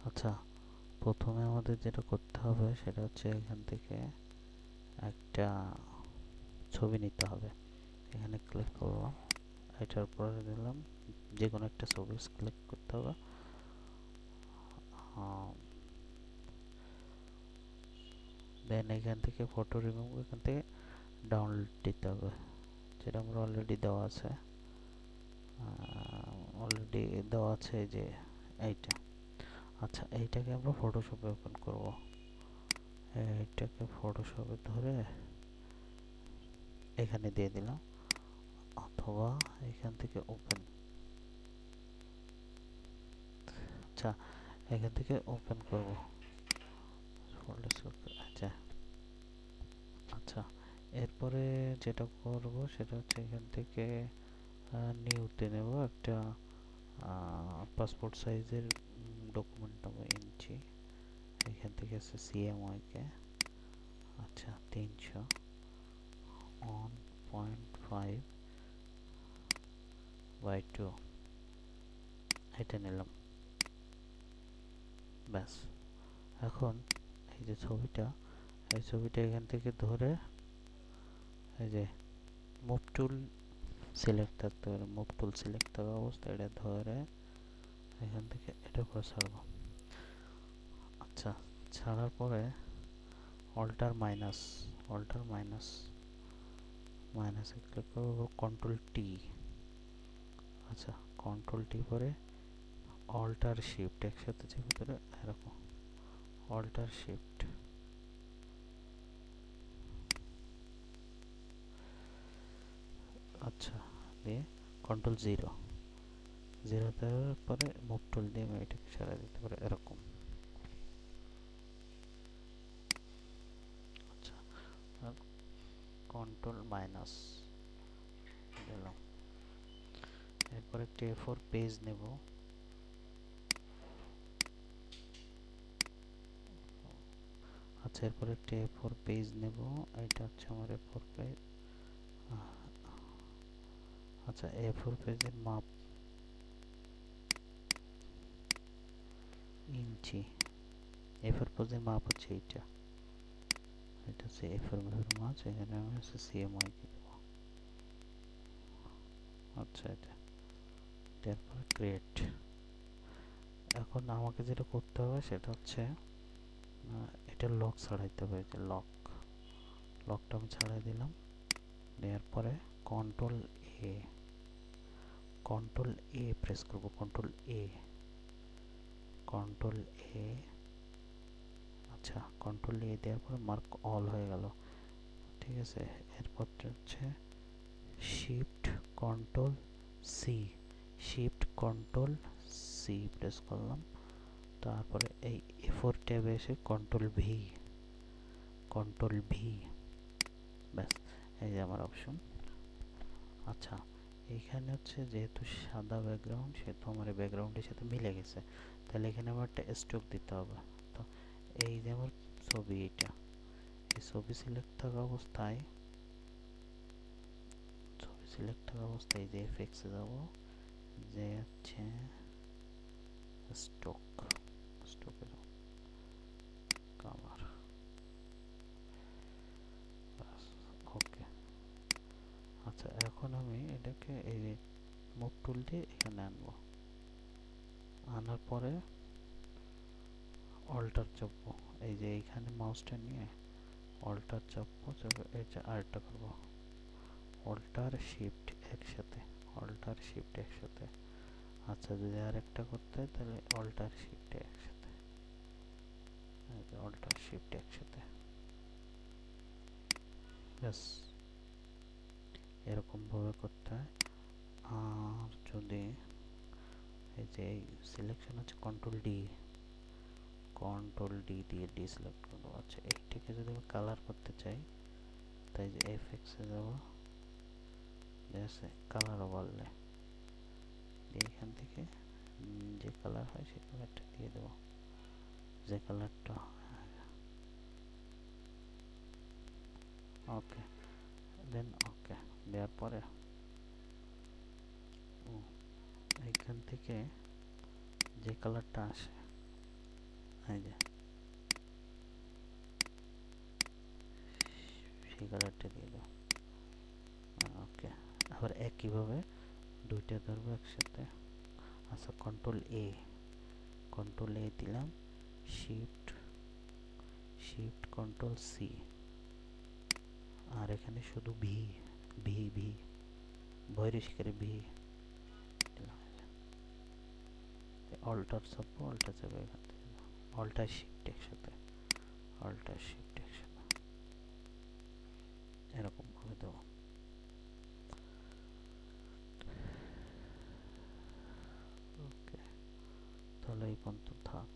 আচ্ছা, প্রথমে আমাদের যেটা করতে হবে সেটা হচ্ছে এখান থেকে একটা ছবি নিতে হবে। এখানে ক্লিক করলাম, এটার পরে দিলাম যে কোনো একটা ছবি সিলেক্ট করতে হবে। দেন এখান থেকে ফটো রিমুভ, এখান থেকে ডাউনলোড দিতে হবে, যেটা আমার অলরেডি দেওয়া আছে। অলরেডি দেওয়া আছে যে এইটা। আচ্ছা, এইটাকে আমরা ফটোশপে ওপেন করব। এইটাকে ফটোশপে ধরে এখানে দিয়ে দিলাম, অথবা এখান থেকে ওপেন। আচ্ছা, এখান থেকে ওপেন করব। আচ্ছা আচ্ছা, এরপরে যেটা করব সেটা হচ্ছে এখান থেকে নিউতে নেব একটা পাসপোর্ট সাইজের ডকুমেন্ট নেব, ইঞ্চি। এখান থেকে আছে সিএমওয়াই কে। আচ্ছা, 300 1.5 বাই 2 এটা নিলাম। ব্যাস, এখন এই যে ছবিটা, এই ছবিটা এখান থেকে ধরে এই যে মুভ টুল সিলেক্ট থাকতে পারে, মুভ টুল সিলেক্ট থাকা অবস্থায় এটা ধরে এখান থেকে এটা করে ছাড়বো। আচ্ছা, ছাড়ার পরে অল্টার মাইনাস, অল্টার মাইনাস মাইনাসে ক্লিক করবো, কন্ট্রোল টি। আচ্ছা, কন্ট্রোল টি পরে অল্টার শিফট একসাথে চেপে ধরে এরকম অল্টার শিফট। আচ্ছা, দিয়ে কন্ট্রোল জিরো, জিরো দেওয়ার পরে মুভ টুল দিয়ে আমি এটাকে সরাই দিতে পারি এরকম। আচ্ছা, আর কন্ট্রোল মাইনাস দিলাম। এরপর একটি A4 পেজ নেব। আচ্ছা, এরপর একটি A4 পেজ নেব। এটা হচ্ছে আমার A4 পেজ। আচ্ছা, A4 পেজের মাপ ইঞ্চি। A4 পেজের মাপ হচ্ছে এইটা। এটা হচ্ছে A4 পেজের মাপ, এখানে আমি হচ্ছে CMYK দেব। আচ্ছা, এটা তারপর ক্রিয়েট। এখন আমাকে যেটা করতে হবে সেটা হচ্ছে এটা লক ছাড়াইতে হবে, যে লক, লকটা আমি ছাড়াই দিলাম। দেওয়ার পরে কন্ট্রোল এ, কন্ট্রোল এ প্রেস করব, কন্ট্রোল এ, কন্ট্রোল এ। আচ্ছা, কন্ট্রোল এ দেওয়ার পরে মার্ক অল হয়ে গেল। ঠিক আছে, এরপর হচ্ছে shift control C, shift control C press করলাম। তারপরে এই A4 ট্যাবে এসে কন্ট্রোল ভি, কন্ট্রোল ভি। ব্যাস, এই যে আমার অপশন। আচ্ছা, এইখানে হচ্ছে যেহেতু সাদা ব্যাকগ্রাউন্ড, সেহেতু আমার এই ব্যাকগ্রাউন্ডের সাথে মিলে গেছে। তাহলে এখানে আমার একটা স্ট্রোক দিতে হবে। তো এই যে আমার ছবি, এটা এই ছবি সিলেক্ট থাকা অবস্থায়, ছবি সিলেক্ট থাকা অবস্থায় যে এফেক্টসে যাব, যে হচ্ছে স্ট্রোক, স্ট্রোকের কালার। ওকে। আচ্ছা, এখন আমি এটাকে এই যে মুভ টুল দিয়ে এখানে আনবো। আনার পরে অল্টার চাপবো, এই যে এইখানে মাউসটা নিয়ে অল্টার চাপবো, চাপে এটা আরেকটা করবো, অল্টার শিফট একসাথে, অল্টার শিফট একসাথে। আচ্ছা, যদি আরেকটা করতে হয় তাহলে অল্টার শিফট একসাথে, অল্টার শিফট একসাথে। ব্যাস, এরকম ভাবে করতে হয়। আর যদি এই যে সিলেকশন হচ্ছে কন্ট্রোল ডি, কন্ট্রোল ডি দিয়ে ডিসিলেক্ট করবো। আচ্ছা, এইটাকে যদি আমি কালার করতে চাই, তাই যে এফেক্টসে যাব, কালার ওভারলে দিয়ে এখান থেকে যে কালার হয় সেই কালারটা দিয়ে দেবো, যে কালারটা। ওকে, দেন ওকে দেওয়ার পরে এইখান থেকে যে কালারটা আসে এই যে সেই কালারটা দিয়ে দাও। ওকে, আবার একইভাবে দুইটা ধরবো একসাথে। আচ্ছা, কন্ট্রোল এ দিলাম, শিফট কন্ট্রোল সি, আর এখানে শুধু ভি ভি ভি ভৈরী শিকারে ভি দিলাম। অল্টার চাপবো, অল্টার চাপে এখান থেকে অল্টার শিফট একসাথে, অল্টার শিফট একসাথে এরকম ভাবে দেবো। ওকে, তাহলে এই পর্যন্ত থাক।